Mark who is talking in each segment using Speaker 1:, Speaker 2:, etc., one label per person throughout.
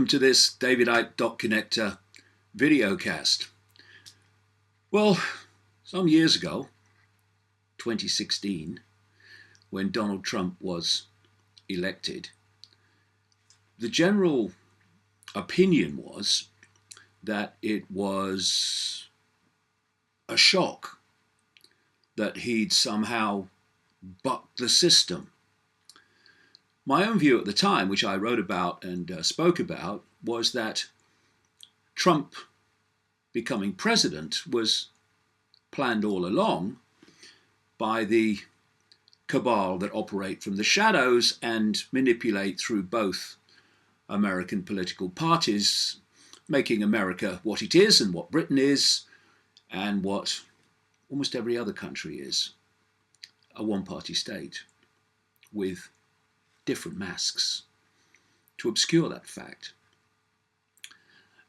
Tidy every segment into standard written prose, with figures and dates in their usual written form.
Speaker 1: welcome to this David Icke Connector videocast. Well, some years ago, 2016, when Donald Trump was elected, the general opinion was that it was a shock that he'd somehow bucked the system. My own view at the time, which I wrote about and spoke about, was that Trump becoming president was planned all along by the cabal that operate from the shadows and manipulate through both American political parties, making America what it is and what Britain is and what almost every other country is, a one-party state with different masks to obscure that fact.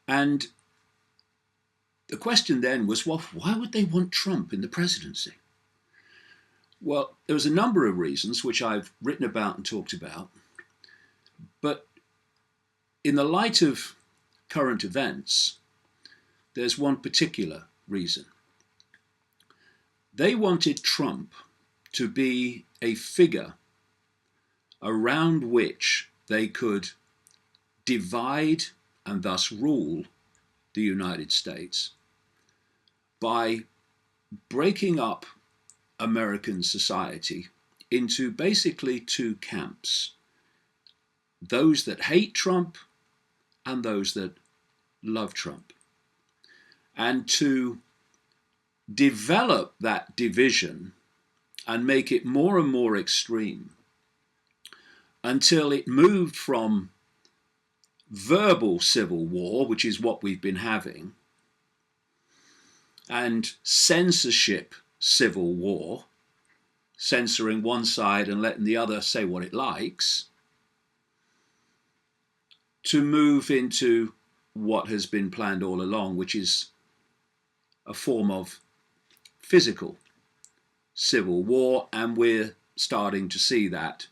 Speaker 1: And the question then was, well, why would they want Trump in the presidency? Well, there was a number of reasons which I've written about and talked about, but in the light of current events, there's one particular reason. They wanted Trump to be a figure around which they could divide and thus rule the United States by breaking up American society into basically two camps: those that hate Trump and those that love Trump, and to develop that division and make it more and more extreme until it moved from verbal civil war, which is what we've been having, and censorship civil war, censoring one side and letting the other say what it likes, to move into what has been planned all along, which is a form of physical civil war, and we're starting to see that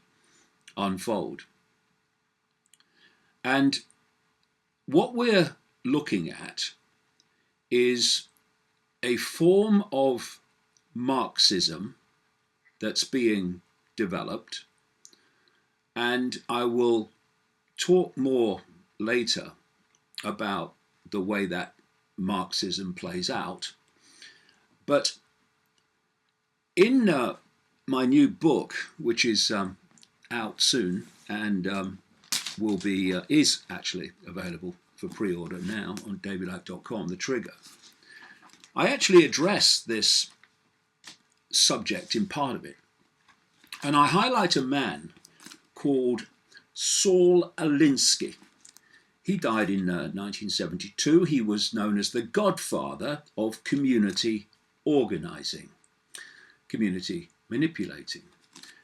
Speaker 1: unfold. And what we're looking at is a form of Marxism that's being developed, and I will talk more later about the way that Marxism plays out. But in my new book, which is out soon and will be is actually available for pre-order now on davidicke.com, The Trigger, I actually address this subject in part of it, and I highlight a man called Saul Alinsky. He died in 1972. He was known as the godfather of community organizing, community manipulating.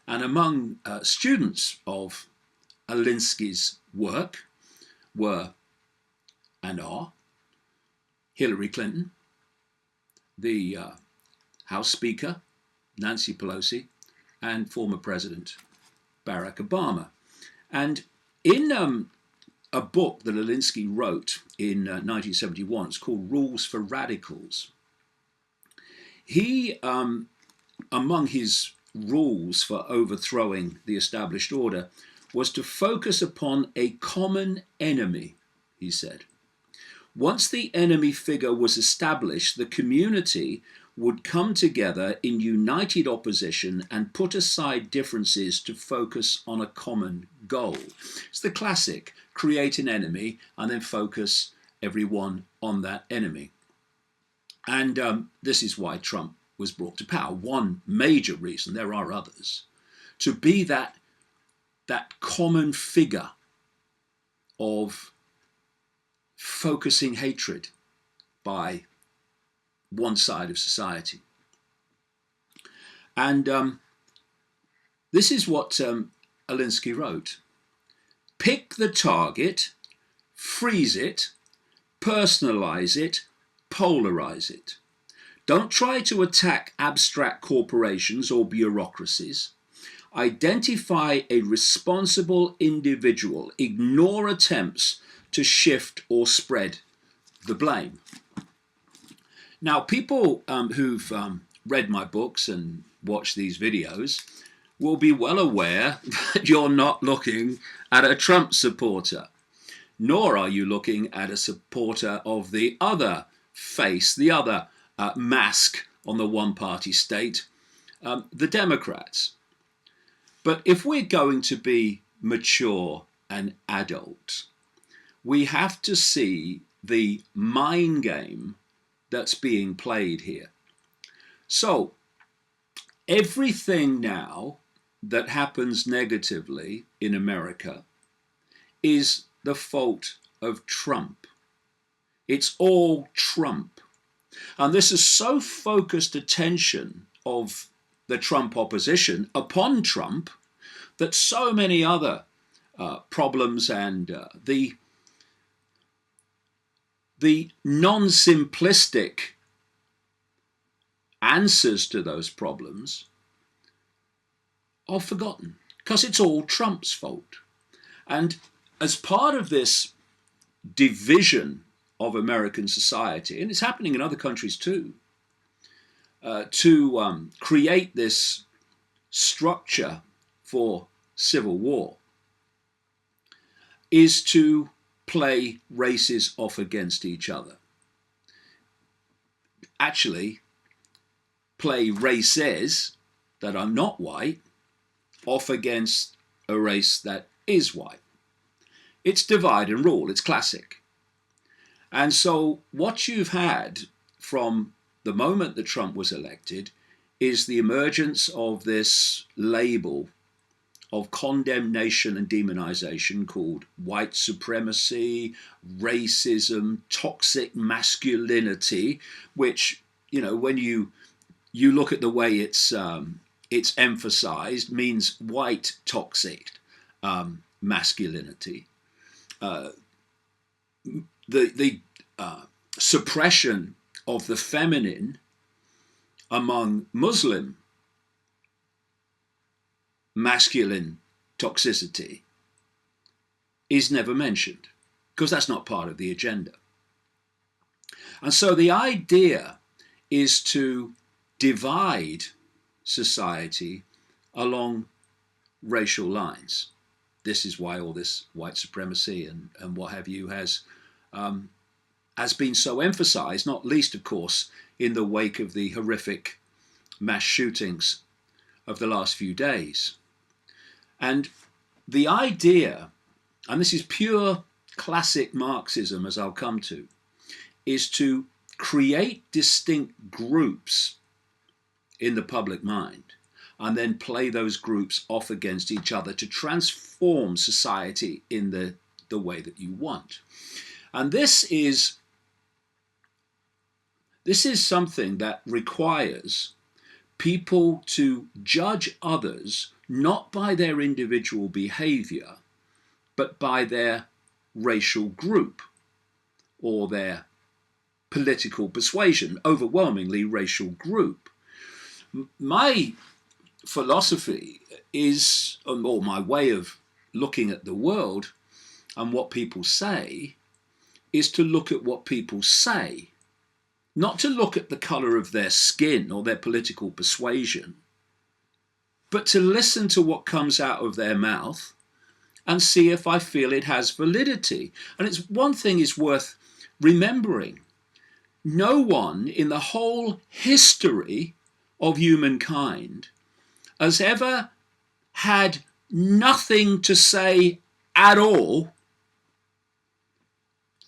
Speaker 1: And among students of Alinsky's work were and are Hillary Clinton, the House Speaker Nancy Pelosi, and former President Barack Obama. And in a book that Alinsky wrote in 1971, it's called Rules for Radicals, he, among his rules for overthrowing the established order, was to focus upon a common enemy, he said. Once the enemy figure was established, the community would come together in united opposition and put aside differences to focus on a common goal. It's the classic, create an enemy and then focus everyone on that enemy. And this is why Trump was brought to power. One major reason, there are others, to be that common figure of focusing hatred by one side of society. And this is what Alinsky wrote. Pick the target, freeze it, personalize it, polarize it. Don't try to attack abstract corporations or bureaucracies. Identify a responsible individual. Ignore attempts to shift or spread the blame. Now, people who've read my books and watched these videos will be well aware that you're not looking at a Trump supporter, nor are you looking at a supporter of the other face, the other mask on the one-party state, the Democrats. But if we're going to be mature and adult, we have to see the mind game that's being played here. So, everything now that happens negatively in America is the fault of Trump. It's all Trump. And this is so focused attention of the Trump opposition upon Trump that so many other problems and the non-simplistic answers to those problems are forgotten, because it's all Trump's fault. And as part of this division of American society, and it's happening in other countries too, to create this structure for civil war, is to play races off against each other. Actually, play races that are not white off against a race that is white. It's divide and rule, it's classic. And so what you've had from the moment that Trump was elected is the emergence of this label of condemnation and demonization called white supremacy, racism, toxic masculinity, which, you know, when you look at the way it's emphasized, means white toxic masculinity. The suppression of the feminine among Muslim masculine toxicity is never mentioned, because that's not part of the agenda. And so the idea is to divide society along racial lines. This is why all this white supremacy and what have you has been so emphasized, not least, of course, in the wake of the horrific mass shootings of the last few days. And the idea, and this is pure classic Marxism, as I'll come to, is to create distinct groups in the public mind and then play those groups off against each other to transform society in the way that you want. And this is something that requires people to judge others not by their individual behavior, but by their racial group or their political persuasion, overwhelmingly racial group. My philosophy is, or my way of looking at the world and what people say, is to look at what people say, not to look at the colour of their skin or their political persuasion, but to listen to what comes out of their mouth and see if I feel it has validity. And it's one thing is worth remembering. No one in the whole history of humankind has ever had nothing to say at all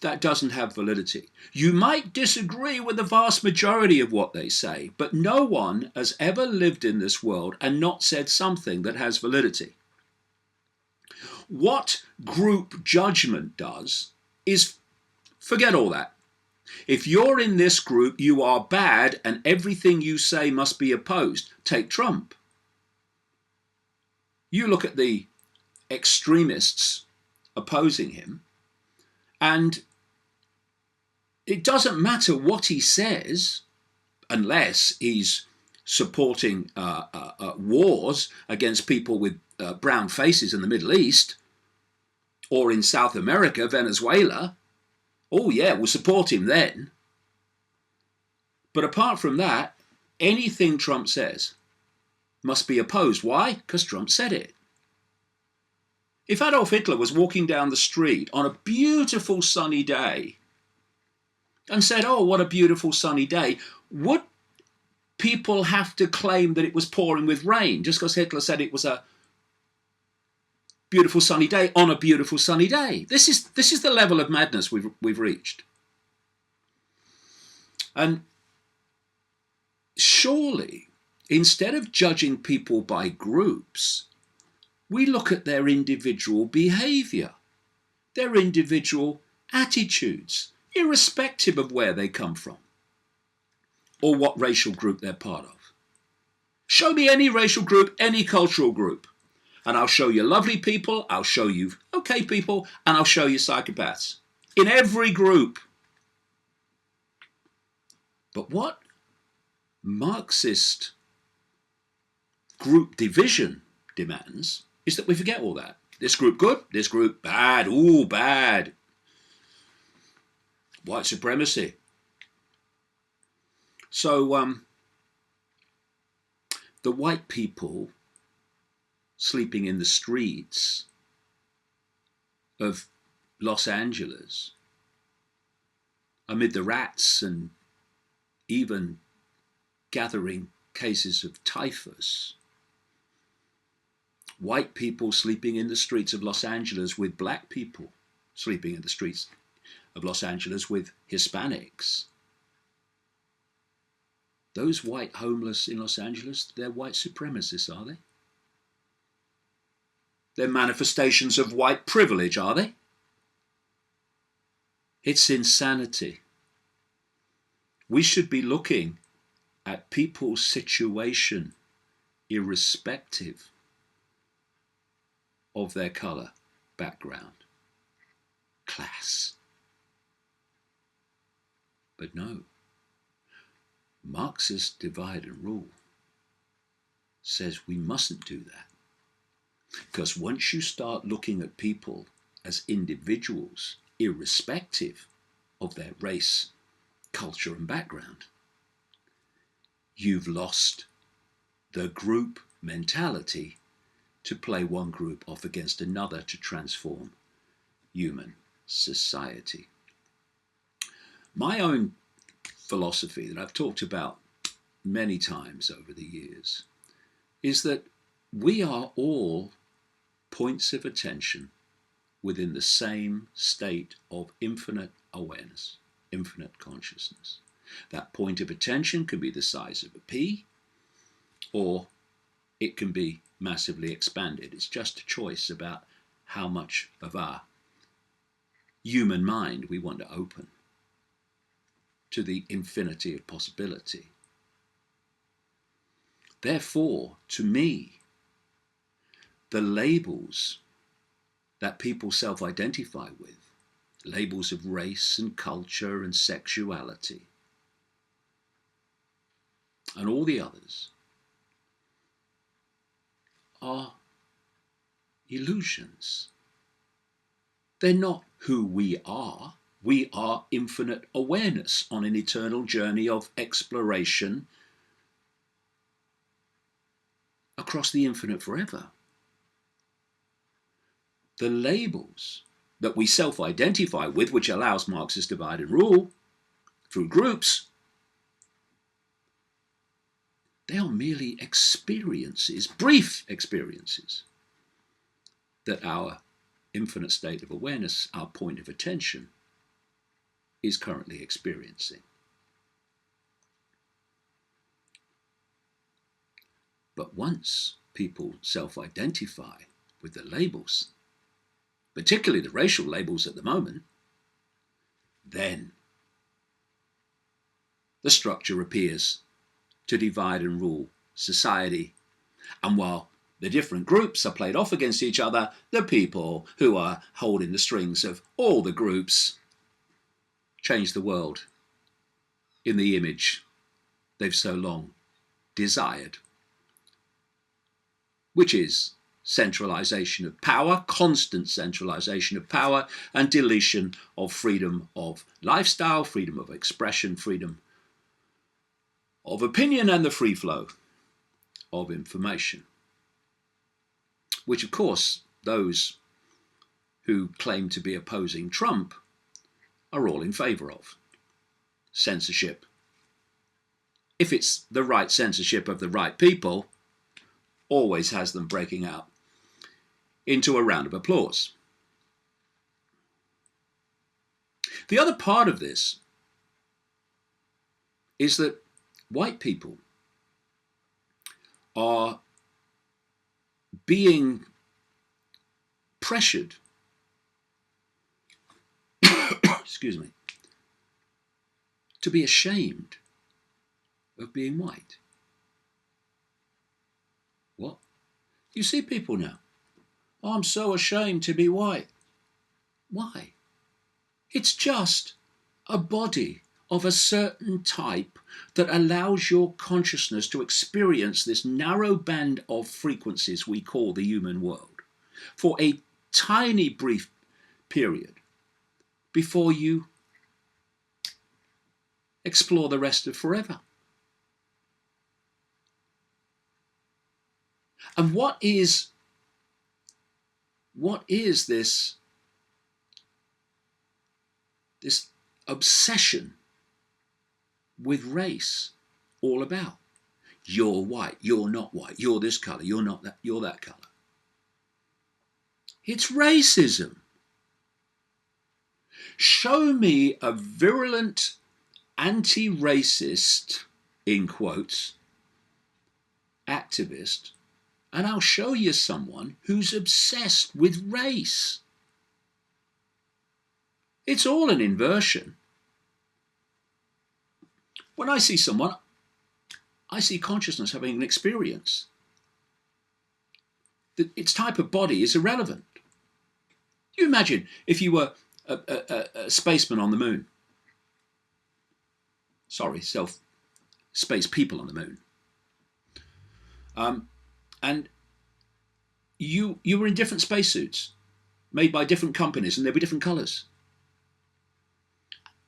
Speaker 1: that doesn't have validity. You might disagree with the vast majority of what they say, but no one has ever lived in this world and not said something that has validity. What group judgment does is forget all that. If you're in this group, you are bad and everything you say must be opposed. Take Trump. You look at the extremists opposing him, and it doesn't matter what he says, unless he's supporting wars against people with brown faces in the Middle East. Or in South America, Venezuela, oh yeah, we'll support him then. But apart from that, anything Trump says must be opposed. Why? Because Trump said it. If Adolf Hitler was walking down the street on a beautiful sunny day and said, oh, what a beautiful sunny day, would people have to claim that it was pouring with rain just because Hitler said it was a beautiful sunny day on a beautiful sunny day? This is the level of madness we've reached. And surely, instead of judging people by groups, we look at their individual behaviour, their individual attitudes, irrespective of where they come from or what racial group they're part of. Show me any racial group, any cultural group, and I'll show you lovely people, I'll show you okay people, and I'll show you psychopaths. In every group. But what Marxist group division demands is that we forget all that. This group good, this group bad, ooh, bad. White supremacy. So the white people sleeping in the streets of Los Angeles amid the rats and even gathering cases of typhus. White people sleeping in the streets of Los Angeles with black people sleeping in the streets of Los Angeles with Hispanics. Those white homeless in Los Angeles, they're white supremacists, are they? They're manifestations of white privilege, are they? It's insanity. We should be looking at people's situation irrespective of their colour, background, class. But no, Marxist divide and rule says we mustn't do that. Because once you start looking at people as individuals, irrespective of their race, culture and background, you've lost the group mentality to play one group off against another to transform human society. My own philosophy that I've talked about many times over the years is that we are all points of attention within the same state of infinite awareness, infinite consciousness. That point of attention can be the size of a pea, or it can be massively expanded. It's just a choice about how much of our human mind we want to open to the infinity of possibility. Therefore, to me, the labels that people self-identify with, labels of race and culture and sexuality, and all the others, are illusions. They're not who we are. We are infinite awareness on an eternal journey of exploration across the infinite forever. The labels that we self-identify with, which allows Marxist divide and rule through groups, they are merely experiences, brief experiences, that our infinite state of awareness, our point of attention, is currently experiencing. But once people self-identify with the labels, particularly the racial labels at the moment, then the structure appears to divide and rule society. And while the different groups are played off against each other, the people who are holding the strings of all the groups change the world in the image they've so long desired, which is centralization of power, constant centralization of power, and deletion of freedom of lifestyle, freedom of expression, freedom of opinion, and the free flow of information. Which, of course, those who claim to be opposing Trump are all in favour of. Censorship. If it's the right censorship of the right people, always has them breaking out into a round of applause. The other part of this is that white people are being pressured, excuse me, to be ashamed of being white. What? You see people now, oh, I'm so ashamed to be white. Why? It's just a body of a certain type that allows your consciousness to experience this narrow band of frequencies we call the human world for a tiny brief period before you explore the rest of forever. And what is this obsession with race all about? You're white, you're not white, you're this colour, you're not that, you're that colour. It's racism. Show me a virulent anti-racist, in quotes, activist, and I'll show you someone who's obsessed with race. It's all an inversion. When I see someone, I see consciousness having an experience. Its type of body is irrelevant. You imagine if you were a spaceman on the moon. Sorry, space people on the moon. And you were in different spacesuits made by different companies, and they were different colours.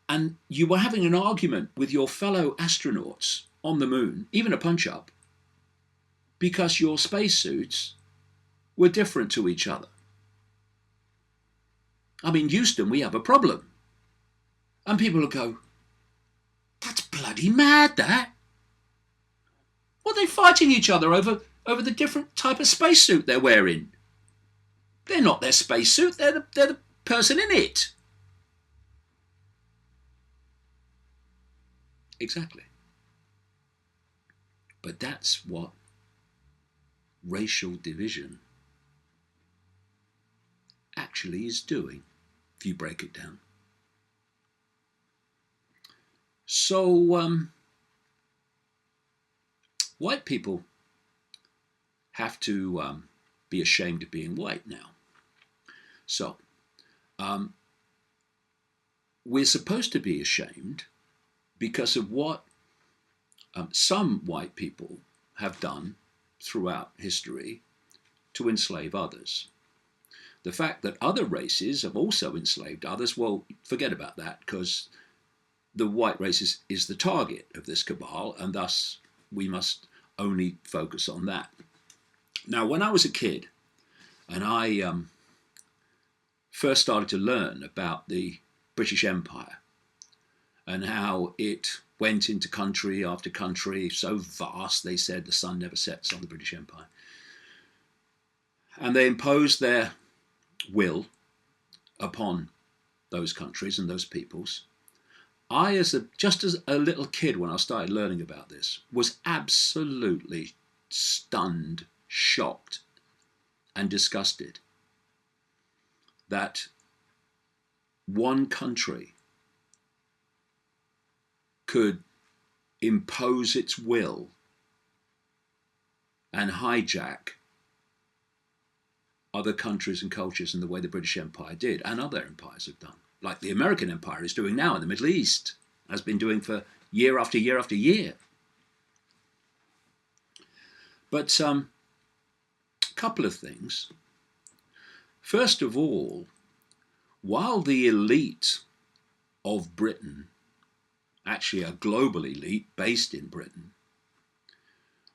Speaker 1: And you were having an argument with your fellow astronauts on the moon, even a punch-up, because your spacesuits were different to each other. I mean, Houston, we have a problem. And people will go, that's bloody mad, that. What are they fighting each other over the different type of spacesuit they're wearing? They're not their spacesuit, they're the person in it. Exactly. But that's what racial division actually is doing, if you break it down. So, white people have to be ashamed of being white now. So, we're supposed to be ashamed because of what some white people have done throughout history to enslave others. The fact that other races have also enslaved others, well, forget about that, because the white race is the target of this cabal, and thus we must only focus on that. Now, when I was a kid, and I first started to learn about the British Empire, and how it went into country after country, so vast, they said the sun never sets on the British Empire. And they imposed their will upon those countries and those peoples. I, just as a little kid when I started learning about this, was absolutely stunned, shocked, and disgusted that one country could impose its will and hijack other countries and cultures in the way the British Empire did, and other empires have done, like the American Empire is doing now in the Middle East, has been doing for year after year after year. But A couple of things. First of all, while the elite of Britain, actually a global elite based in Britain,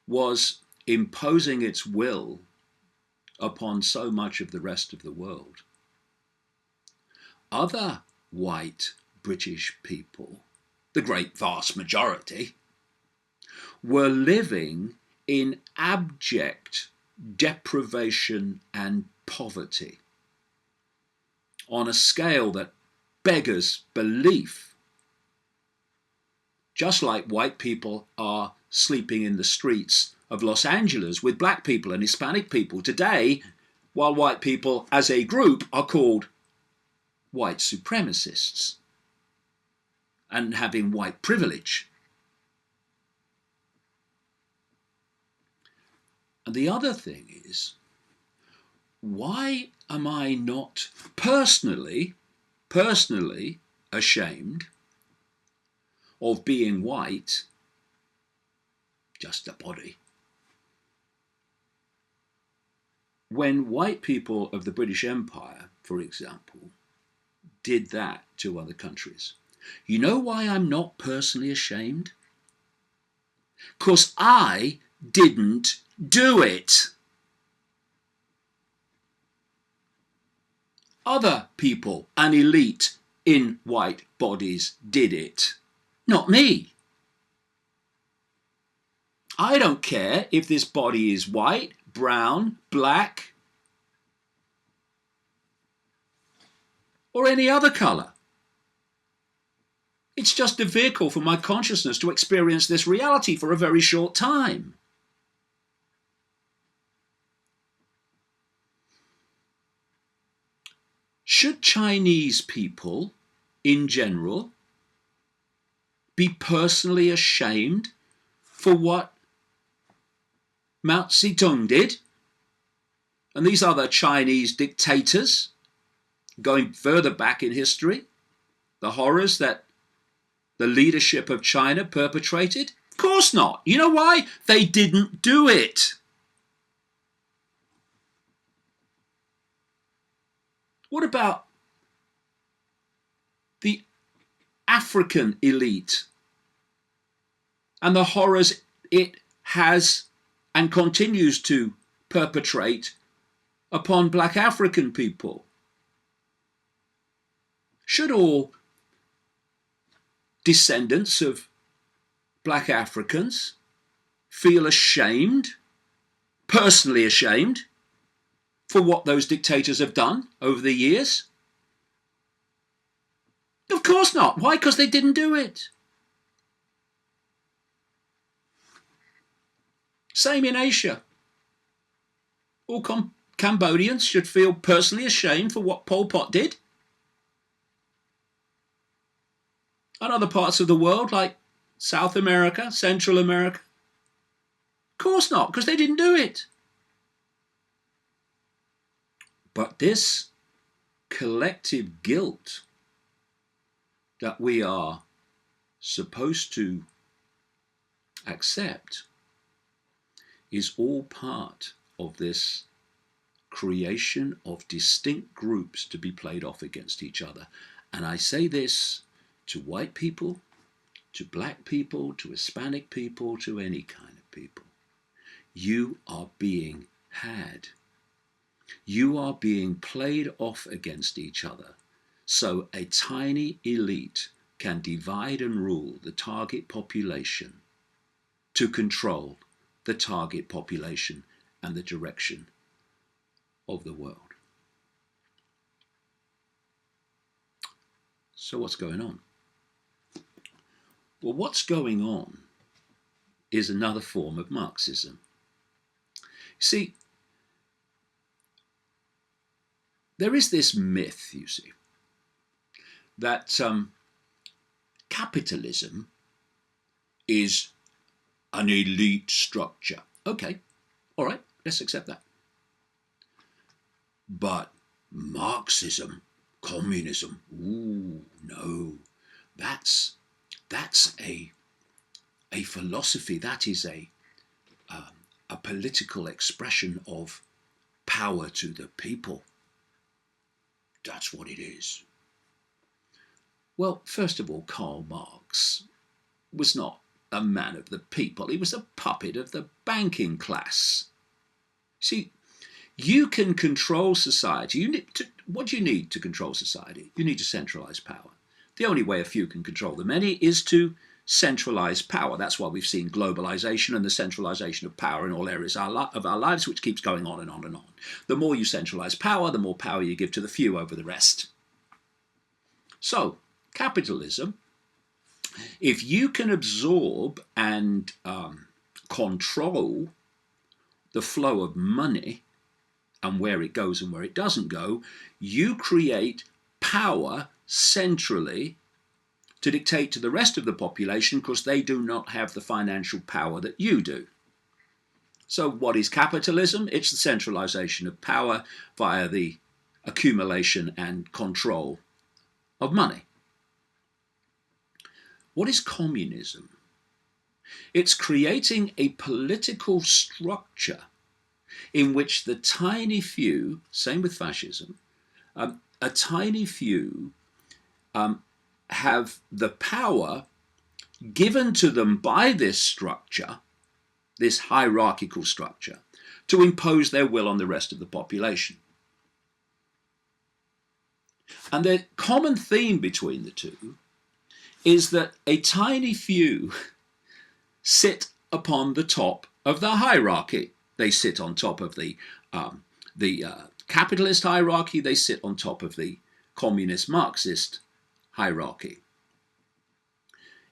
Speaker 1: was imposing its will upon so much of the rest of the world, other white British people, the great vast majority, were living in abject deprivation and poverty on a scale that beggars belief. Just like white people are sleeping in the streets of Los Angeles with black people and Hispanic people today, while white people as a group are called white supremacists and having white privilege. And the other thing is, why am I not personally ashamed of being white, just a body, when white people of the British Empire, for example, did that to other countries? You know why I'm not personally ashamed? Because I didn't do it. Other people, an elite in white bodies, did it. Not me. I don't care if this body is white, brown, black, or any other colour. It's just a vehicle for my consciousness to experience this reality for a very short time. Should Chinese people, in general, be personally ashamed for what Mao Zedong did, and these other Chinese dictators, going further back in history, the horrors that the leadership of China perpetrated? Of course not. You know why? They didn't do it. What about the African elite and the horrors it has and continues to perpetrate upon black African people? Should all descendants of black Africans feel ashamed, personally ashamed, for what those dictators have done over the years? Of course not. Why? Because they didn't do it. Same in Asia. All Cambodians should feel personally ashamed for what Pol Pot did. And other parts of the world, like South America, Central America? Of course not, because they didn't do it. But this collective guilt that we are supposed to accept is all part of this creation of distinct groups to be played off against each other. And I say this to white people, to black people, to Hispanic people, to any kind of people. You are being had. You are being played off against each other, so a tiny elite can divide and rule the target population to control the target population and the direction of the world. So what's going on? Well, what's going on is another form of Marxism. See, there is this myth, you see, that capitalism is an elite structure. Okay, all right, let's accept that. But Marxism, communism, ooh, no, that's a philosophy. That is a political expression of power to the people. That's what it is. Well, first of all, Karl Marx was not a man of the people. He was a puppet of the banking class. See, you can control society. What do you need to control society? You need to centralize power. The only way a few can control the many is to centralize power. That's why we've seen globalization and the centralization of power in all areas of our lives, which keeps going on and on and on. The more you centralize power, the more power you give to the few over the rest. So, capitalism, if you can absorb and control the flow of money and where it goes and where it doesn't go, you create power centrally to dictate to the rest of the population because they do not have the financial power that you do. So what is capitalism? It's the centralization of power via the accumulation and control of money. What is communism? It's creating a political structure in which the tiny few, same with fascism, a tiny few have the power given to them by this structure, this hierarchical structure, to impose their will on the rest of the population. And the common theme between the two is that a tiny few sit upon the top of the hierarchy. They sit on top of the capitalist hierarchy. They sit on top of the communist Marxist hierarchy.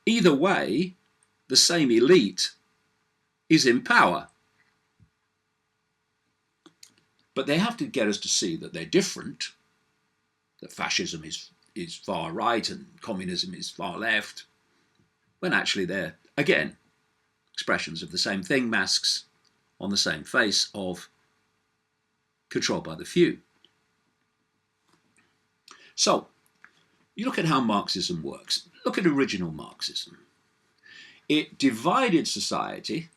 Speaker 1: Either way, the same elite is in power. But they have to get us to see that they're different, that fascism is far right and communism is far left, when actually they're, again, expressions of the same thing, masks on the same face of control by the few. So, you look at how Marxism works. Look at original Marxism. It divided society.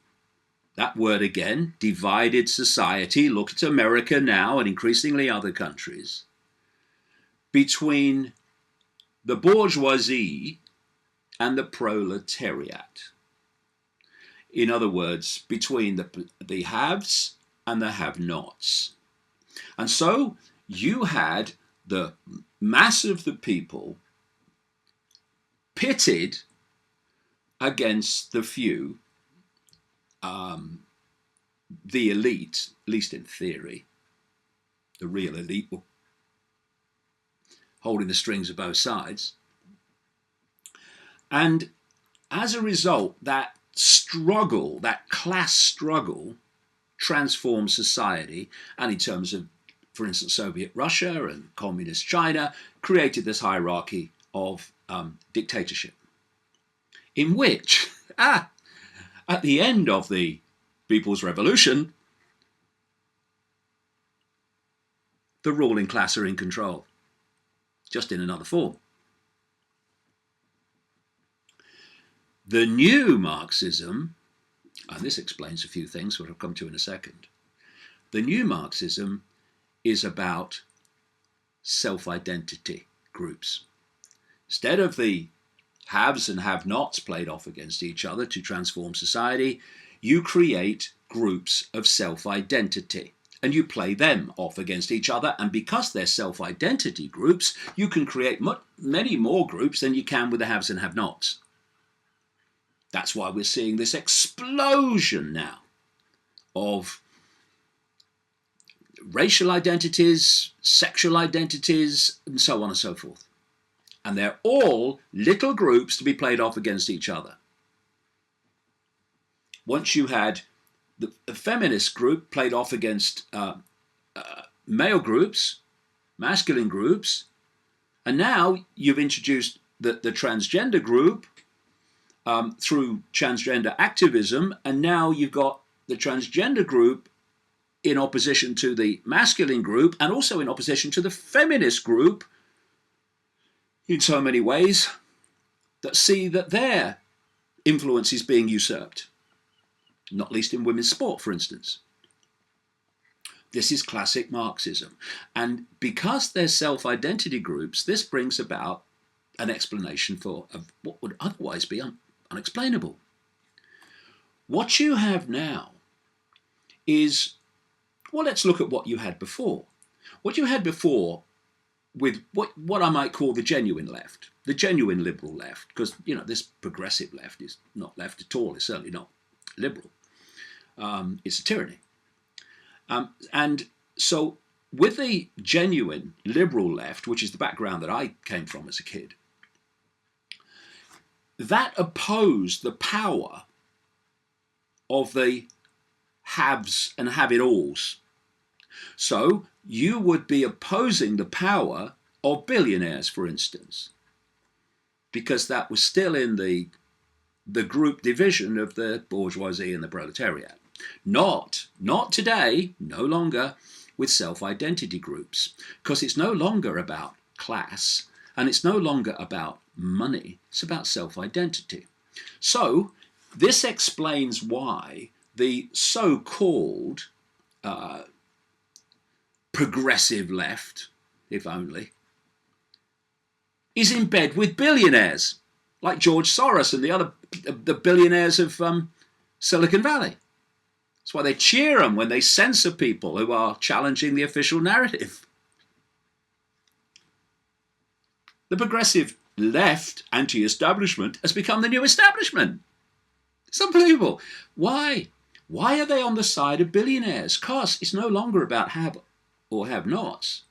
Speaker 1: That word again, divided society. Look at America now and increasingly other countries. Between the bourgeoisie and the proletariat. In other words, between the haves and the have-nots. And so you had the mass of the people pitted against the few, the elite, at least in theory, the real elite were holding the strings of both sides. And as a result, that struggle, that class struggle, transformed society, and in terms of, for instance, Soviet Russia and communist China, created this hierarchy of dictatorship, in which, at the end of the People's Revolution, the ruling class are in control, just in another form. The new Marxism, and this explains a few things, which I'll come to in a second. The new Marxism is about self-identity groups. Instead of the haves and have-nots played off against each other to transform society, you create groups of self-identity and you play them off against each other. And because they're self-identity groups, you can create many more groups than you can with the haves and have-nots. That's why we're seeing this explosion now of racial identities, sexual identities, and so on and so forth. And they're all little groups to be played off against each other. Once you had the feminist group played off against male groups, masculine groups, and now you've introduced the transgender group through transgender activism, and now you've got the transgender group in opposition to the masculine group and also in opposition to the feminist group in so many ways that see that their influence is being usurped, not least in women's sport, for instance. This is classic Marxism. And because they're self-identity groups, this brings about an explanation for what would otherwise be unexplainable. What you have now is, well, let's look at what you had before. What you had before with what I might call the genuine left, the genuine liberal left, because, you know, this progressive left is not left at all. It's certainly not liberal. It's a tyranny. And so with the genuine liberal left, which is the background that I came from as a kid, that opposed the power of the haves and have-it-alls. So you would be opposing the power of billionaires, for instance, because that was still in the group division of the bourgeoisie and the proletariat. Not today, no longer with self-identity groups, because it's no longer about class and it's no longer about money, it's about self-identity. So this explains why the so-called progressive left, if only, is in bed with billionaires like George Soros and the billionaires of Silicon Valley. That's why they cheer them when they censor people who are challenging the official narrative. The progressive left, anti-establishment, has become the new establishment. It's unbelievable. Why? Why are they on the side of billionaires? Because it's no longer about have or have-nots.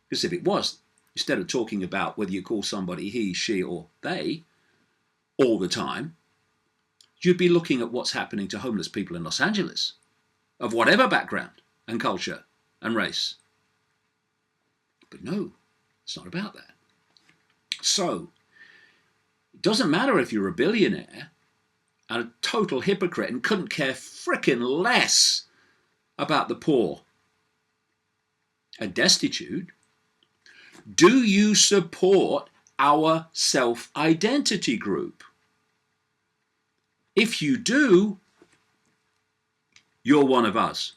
Speaker 1: Because if it was, instead of talking about whether you call somebody he, she, or they all the time, you'd be looking at what's happening to homeless people in Los Angeles, of whatever background and culture and race. But no, it's not about that. So, it doesn't matter if you're a billionaire and a total hypocrite and couldn't care frickin' less about the poor and destitute. Do you support our self-identity group? If you do, you're one of us.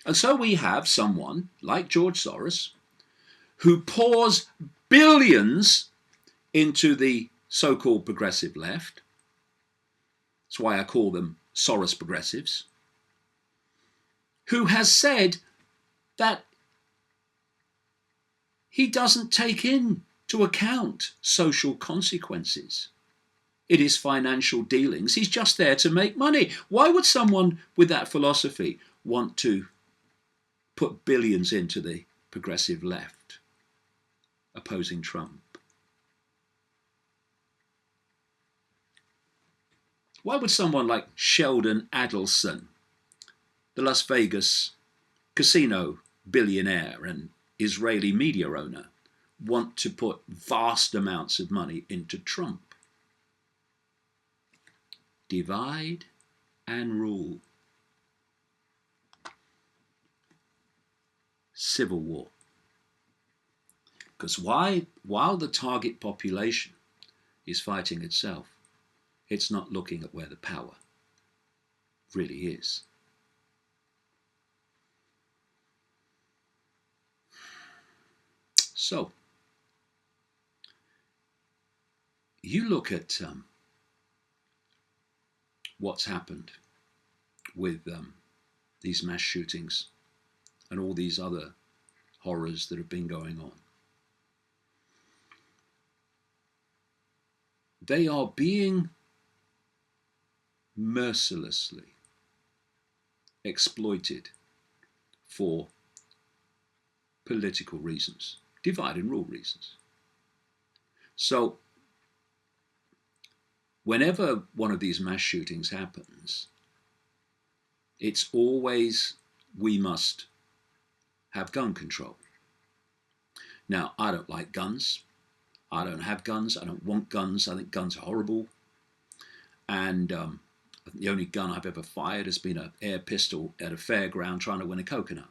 Speaker 1: And so we have someone like George Soros who pours billions into the so-called progressive left. That's why I call them Soros progressives, who has said that he doesn't take into account social consequences in his financial dealings. He's just there to make money. Why would someone with that philosophy want to put billions into the progressive left opposing Trump? Why would someone like Sheldon Adelson, the Las Vegas casino billionaire and Israeli media owner, want to put vast amounts of money into Trump? Divide and rule. Civil war. Because while the target population is fighting itself, it's not looking at where the power really is. So, you look at what's happened with these mass shootings and all these other horrors that have been going on. They are being mercilessly exploited for political reasons, divide and rule reasons. So, whenever one of these mass shootings happens, it's always, we must have gun control. Now, I don't like guns. I don't have guns. I don't want guns. I think guns are horrible. And the only gun I've ever fired has been an air pistol at a fairground trying to win a coconut.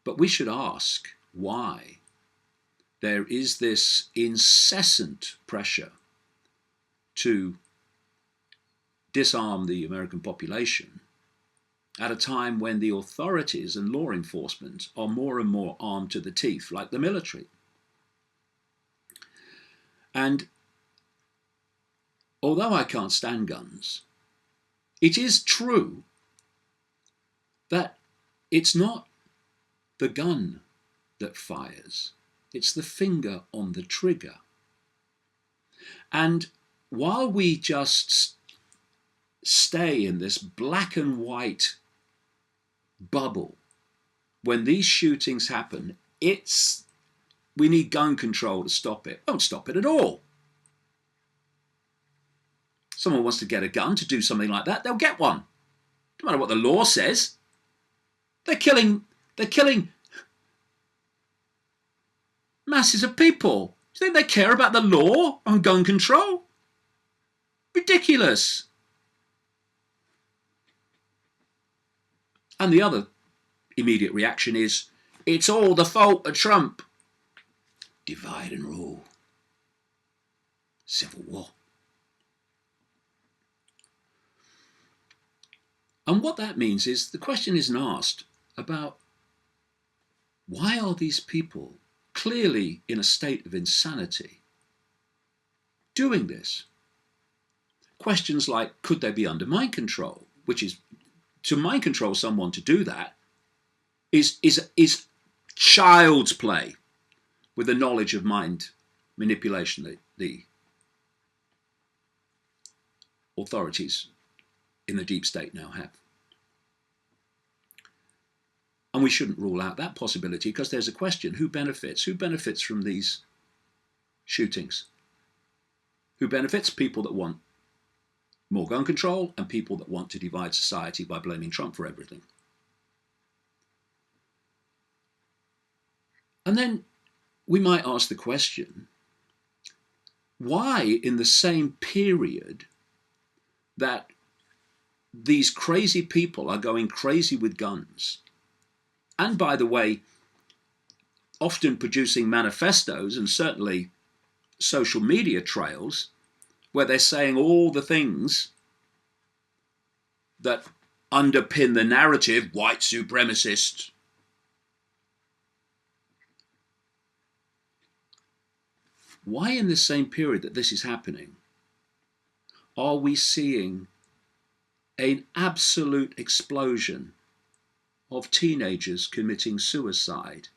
Speaker 1: But we should ask why there is this incessant pressure to disarm the American population at a time when the authorities and law enforcement are more and more armed to the teeth, like the military. And although I can't stand guns, it is true that it's not the gun that fires, it's the finger on the trigger. And while we just stay in this black and white bubble when these shootings happen, we need gun control to stop it. Won't stop it at all. Someone wants to get a gun to do something like that, they'll get one. No matter what the law says. They're killing masses of people. Do you think they care about the law on gun control? Ridiculous. And the other immediate reaction is, it's all the fault of Trump. Divide and rule. Civil war. And what that means is the question isn't asked about why are these people clearly in a state of insanity doing this? Questions like, could they be under mind control? Which is, to mind control someone to do that is child's play with the knowledge of mind manipulation that the authorities in the deep state now have. And we shouldn't rule out that possibility, because there's a question, who benefits? Who benefits from these shootings? Who benefits? People that want more gun control and people that want to divide society by blaming Trump for everything. And then we might ask the question, why in the same period that these crazy people are going crazy with guns, and by the way, often producing manifestos and certainly social media trails where they're saying all the things that underpin the narrative, white supremacist. Why in the same period that this is happening are we seeing an absolute explosion of teenagers committing suicide,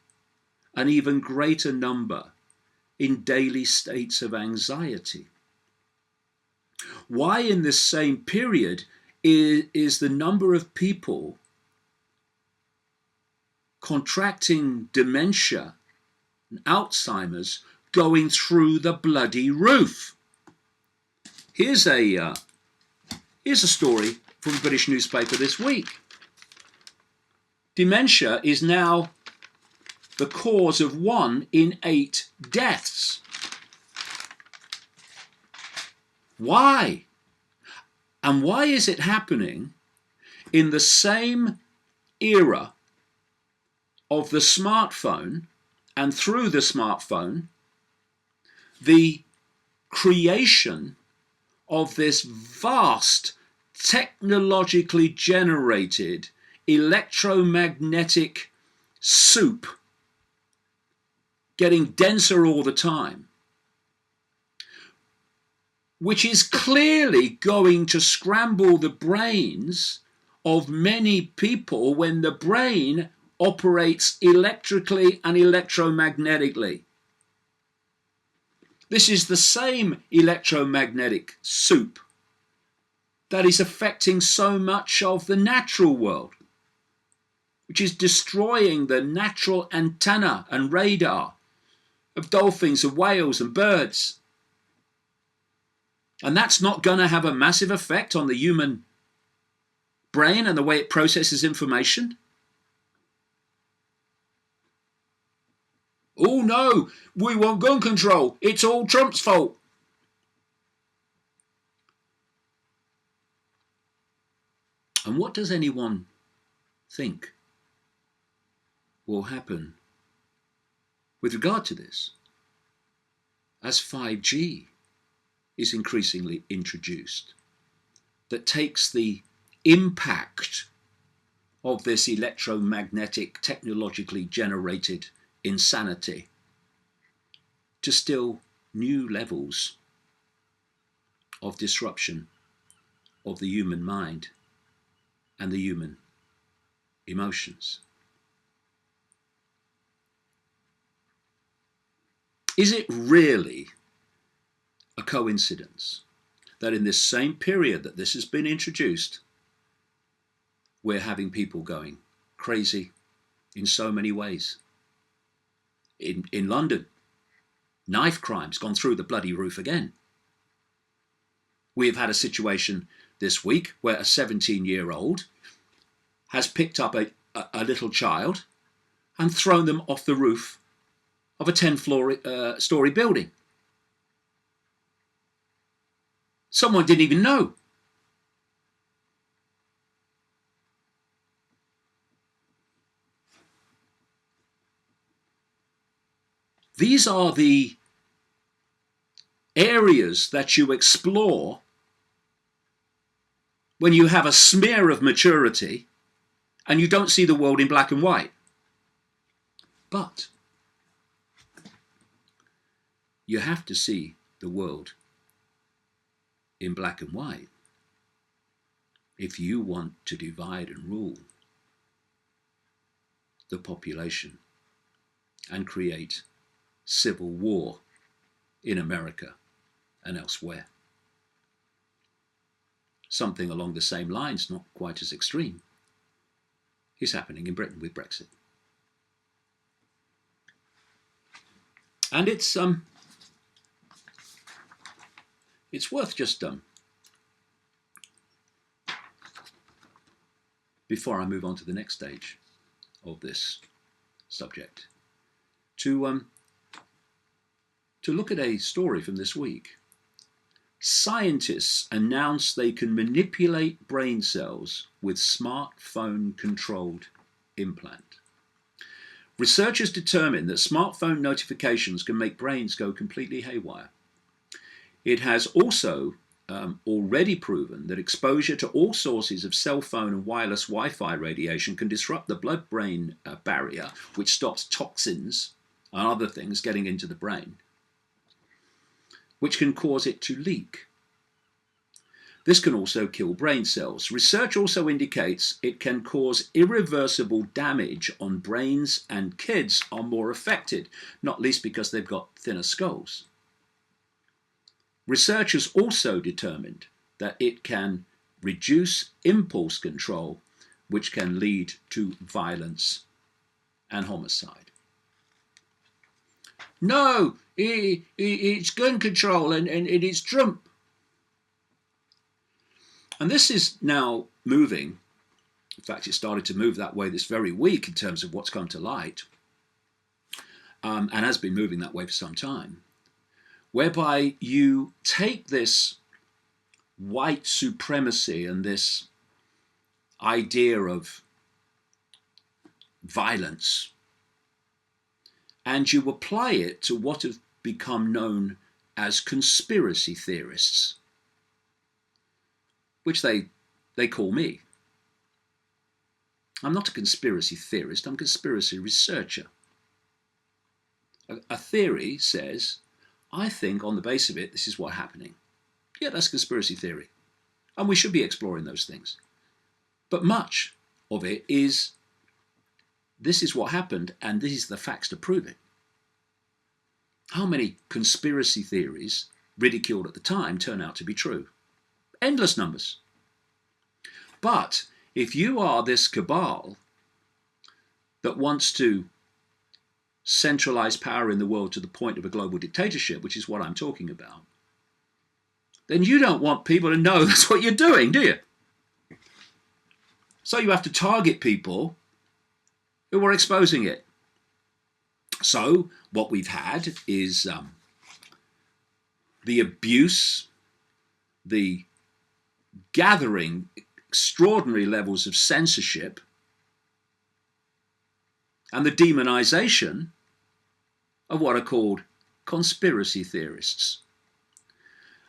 Speaker 1: an even greater number in daily states of anxiety? Why in this same period is the number of people contracting dementia and Alzheimer's going through the bloody roof? Here's a story from a British newspaper this week. Dementia is now the cause of 1 in 8 deaths. Why? And why is it happening in the same era of the smartphone, and through the smartphone, the creation of this vast technologically generated electromagnetic soup getting denser all the time, which is clearly going to scramble the brains of many people when the brain operates electrically and electromagnetically. This is the same electromagnetic soup that is affecting so much of the natural world, which is destroying the natural antenna and radar of dolphins and whales and birds. And that's not going to have a massive effect on the human brain and the way it processes information. Oh no, we want gun control. It's all Trump's fault. And what does anyone think will happen with regard to this as 5G is increasingly introduced, that takes the impact of this electromagnetic, technologically generated insanity to still new levels of disruption of the human mind and the human emotions. Is it really a coincidence that in this same period that this has been introduced, we're having people going crazy in so many ways? In London, knife crime's gone through the bloody roof again. We've had a situation this week where a 17-year-old has picked up a little child and thrown them off the roof of a 10-story building. Someone didn't even know. These are the areas that you explore when you have a smear of maturity and you don't see the world in black and white. But you have to see the world in black and white if you want to divide and rule the population and create civil war in America and elsewhere. Something along the same lines, not quite as extreme, is happening in Britain with Brexit. And it's worth just before I move on to the next stage of this subject, to look at a story from this week. Scientists announce they can manipulate brain cells with smartphone-controlled implant. Researchers determined that smartphone notifications can make brains go completely haywire. It has also already proven that exposure to all sources of cell phone and wireless Wi-Fi radiation can disrupt the blood-brain barrier, which stops toxins and other things getting into the brain, which can cause it to leak. This can also kill brain cells. Research also indicates it can cause irreversible damage on brains, and kids are more affected, not least because they've got thinner skulls. Researchers also determined that it can reduce impulse control, which can lead to violence and homicide. No, it's gun control and it's Trump. And this is now moving. In fact, it started to move that way this very week in terms of what's come to light, and has been moving that way for some time, whereby you take this white supremacy and this idea of violence, and you apply it to what have become known as conspiracy theorists, which they call me. I'm not a conspiracy theorist, I'm a conspiracy researcher. A theory says, I think on the base of it, this is what's happening. Yeah, that's conspiracy theory. And we should be exploring those things. But much of it is, this is what happened, and this is the facts to prove it. How many conspiracy theories ridiculed at the time turn out to be true? Endless numbers. But if you are this cabal that wants to centralize power in the world to the point of a global dictatorship, which is what I'm talking about, then you don't want people to know that's what you're doing, do you? So you have to target people who are exposing it. So what we've had is the abuse, the gathering extraordinary levels of censorship, and the demonization of what are called conspiracy theorists.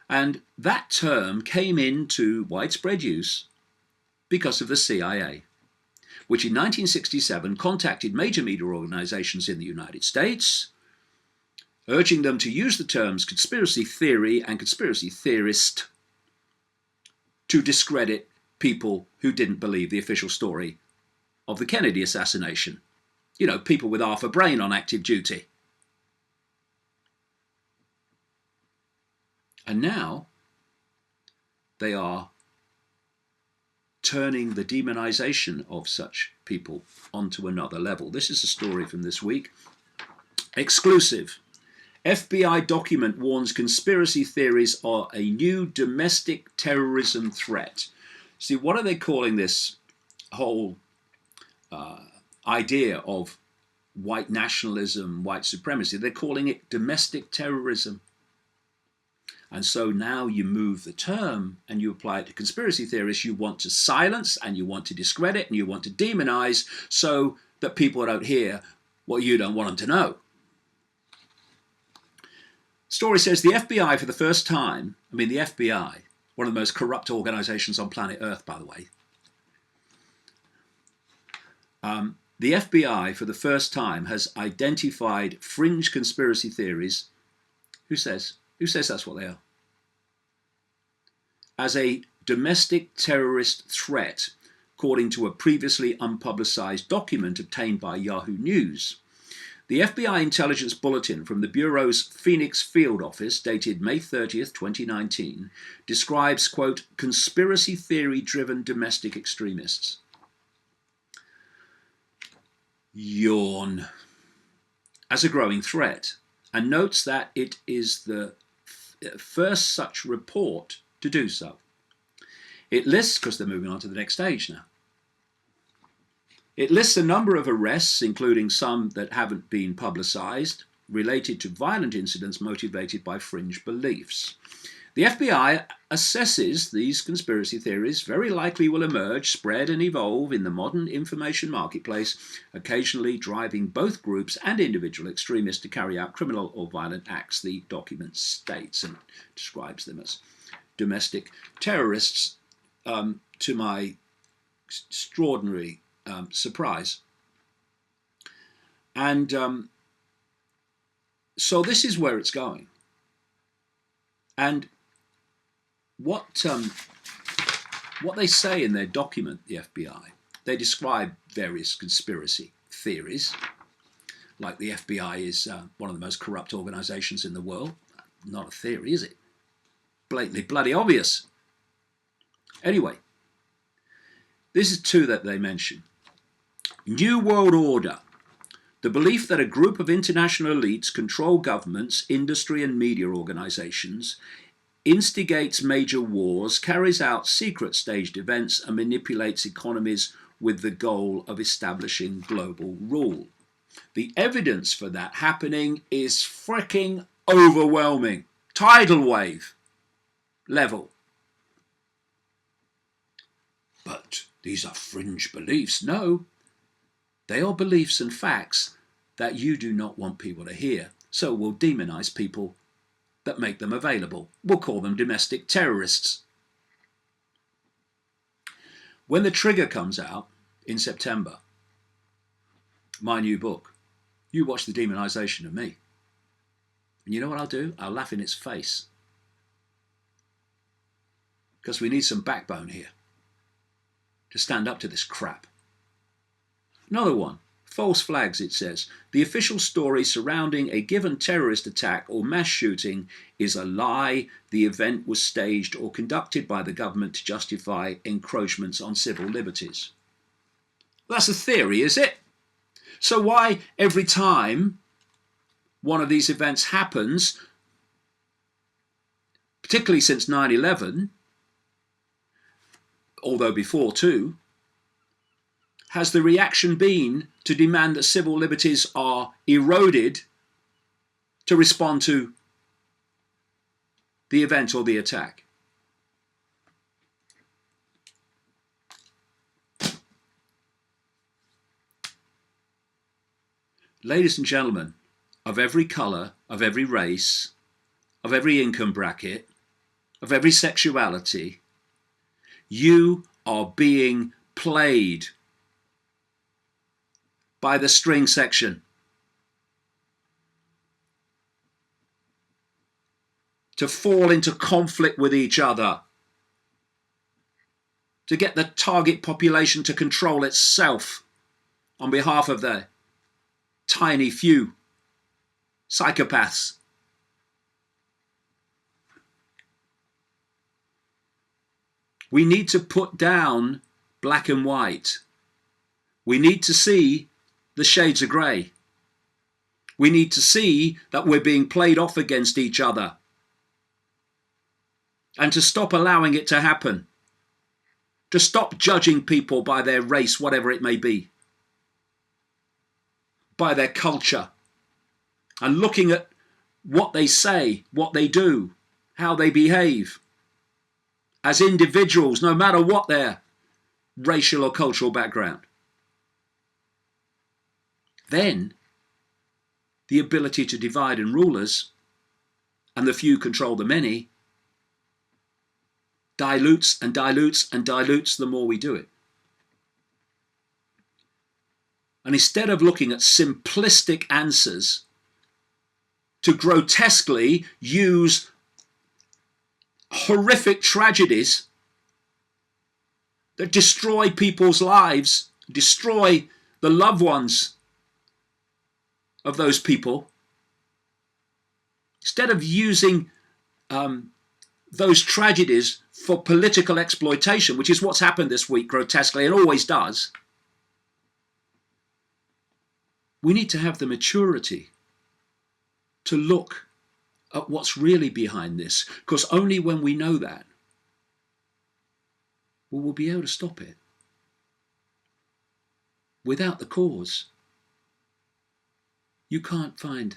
Speaker 1: And that term came into widespread use because of the CIA. which in 1967 contacted major media organizations in the United States, urging them to use the terms conspiracy theory and conspiracy theorist to discredit people who didn't believe the official story of the Kennedy assassination. You know, people with half a brain on active duty. And now they are turning the demonization of such people onto another level. This is a story from this week. Exclusive. FBI document warns conspiracy theories are a new domestic terrorism threat. See, what are they calling this whole idea of white nationalism, white supremacy? They're calling it domestic terrorism. And so now you move the term and you apply it to conspiracy theorists. You want to silence and you want to discredit and you want to demonize so that people don't hear what you don't want them to know. Story says the FBI for the first time, the FBI, one of the most corrupt organizations on planet Earth, by the way. The FBI for the first time has identified fringe conspiracy theories. Who says that's what they are? As a domestic terrorist threat, according to a previously unpublicized document obtained by Yahoo News. The FBI intelligence bulletin from the Bureau's Phoenix field office, dated May 30th, 2019, describes, quote, conspiracy theory-driven domestic extremists. Yawn. As a growing threat, and notes that it is the first such report to do so. It lists, because they're moving on to the next stage now, it lists a number of arrests, including some that haven't been publicized, related to violent incidents motivated by fringe beliefs. The FBI assesses these conspiracy theories very likely will emerge, spread and evolve in the modern information marketplace, occasionally driving both groups and individual extremists to carry out criminal or violent acts, the document states, and describes them as domestic terrorists, to my extraordinary surprise. And so this is where it's going. And what they say in their document, the FBI, they describe various conspiracy theories, like the FBI is one of the most corrupt organizations in the world. Not a theory, is it? Blatantly bloody obvious. Anyway, this is two that they mention. New World Order. The belief that a group of international elites control governments, industry and media organizations, instigates major wars, carries out secret staged events and manipulates economies with the goal of establishing global rule. The evidence for that happening is freaking overwhelming. Tidal wave level. But these are fringe beliefs. No, they are beliefs and facts that you do not want people to hear. So we'll demonize people that make them available. We'll call them domestic terrorists. When The Trigger comes out in September, my new book, you watch the demonization of me. And you know what I'll do? I'll laugh in its face. Because we need some backbone here to stand up to this crap. Another one. False flags, it says. The official story surrounding a given terrorist attack or mass shooting is a lie. The event was staged or conducted by the government to justify encroachments on civil liberties. That's a theory, is it? So why every time one of these events happens, particularly since 9/11, although before too, has the reaction been to demand that civil liberties are eroded to respond to the event or the attack? Ladies and gentlemen, of every colour, of every race, of every income bracket, of every sexuality, you are being played. by the string section. To fall into conflict with each other. To get the target population to control itself on behalf of the tiny few psychopaths. We need to put down black and white. We need to see the shades of grey. We need to see that we're being played off against each other. And to stop allowing it to happen. To stop judging people by their race, whatever it may be. By their culture. And looking at what they say, what they do, how they behave. As individuals, no matter what their racial or cultural background. Then, the ability to divide and rule us, and the few control the many, dilutes and dilutes and dilutes the more we do it. And instead of looking at simplistic answers to grotesquely use horrific tragedies that destroy people's lives, destroy the loved ones of those people, instead of using those tragedies for political exploitation, which is what's happened this week grotesquely and always does, we need to have the maturity to look at what's really behind this, because only when we know that we will be able to stop it. Without the cause, you can't find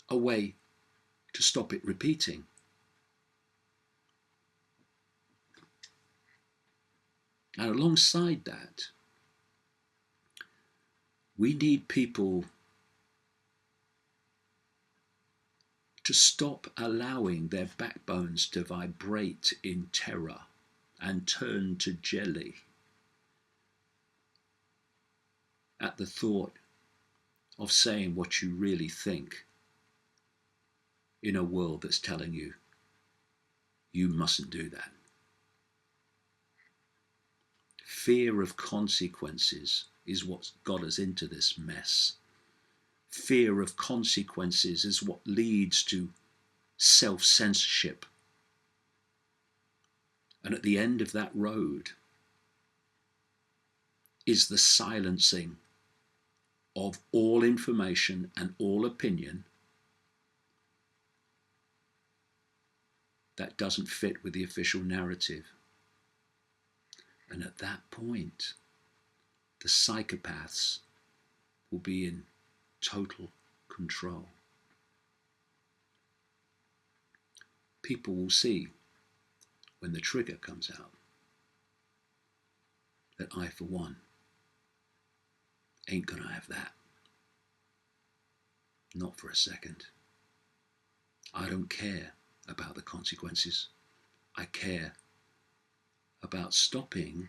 Speaker 1: a way to stop it repeating. And alongside that, we need people to stop allowing their backbones to vibrate in terror and turn to jelly at the thought of saying what you really think in a world that's telling you, you mustn't do that. Fear of consequences is what's got us into this mess. Fear of consequences is what leads to self-censorship. And at the end of that road is the silencing of all information and all opinion that doesn't fit with the official narrative. And at that point, the psychopaths will be in total control. People will see when the trigger comes out that I, for one, ain't gonna have that. Not for a second. I don't care about the consequences. I care about stopping,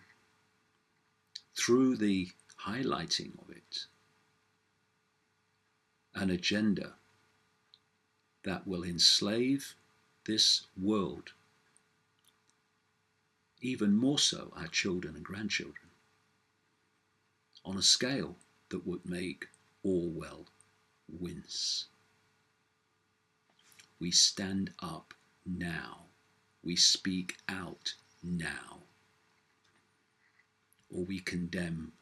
Speaker 1: through the highlighting of it, an agenda that will enslave this world, even more so our children and grandchildren, on a scale that would make Orwell wince. We stand up now. We speak out now. Or we condemn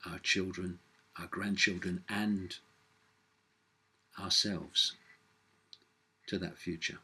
Speaker 1: our children, our grandchildren, and ourselves to that future.